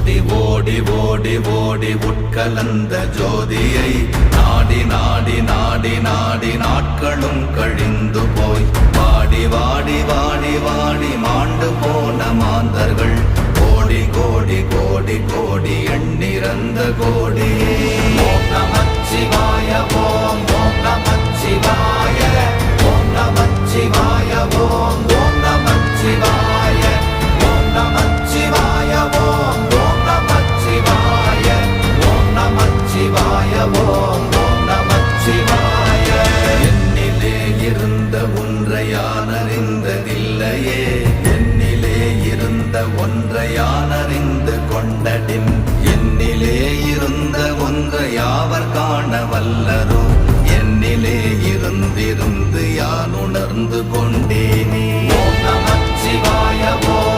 ஓடி ஓடி ஓடி ஓடி உட்கலந்த ஜோதியை நாடி நாடி நாடி நாடி நாட்களும் கழிந்து போய் வாடி வாடி வாடி வாடி மாண்டு போன மாந்தர்கள் கோடி கோடி கோடி கோடி எண்ணிறந்த கோடி. ஓம் நமச்சிவாய ஓம் ஓம் நமச்சிவாய ஓம் நமச்சிவாய ஓம் ஓம் நமச்சிவாய ஓம் நமச்சிவாய ஓம் ஓம் நமச்சிவாய ஓம் நமச்சிவாய ஓம் ஓம் நமச்சிவாய. என்னிலே இருந்த ஒன்றை யான் அறிந்ததில்லையே, என்னிலே இருந்த ஒன்றை யான் அறிந்து கொண்டடின், என்னிலே இருந்த ஒன்றை யாவர் காண வல்லரோ, என்னிலே இருந்திருந்து யான் உணர்ந்து கொண்டேனே. ஓம் நமச்சிவாய ஓம்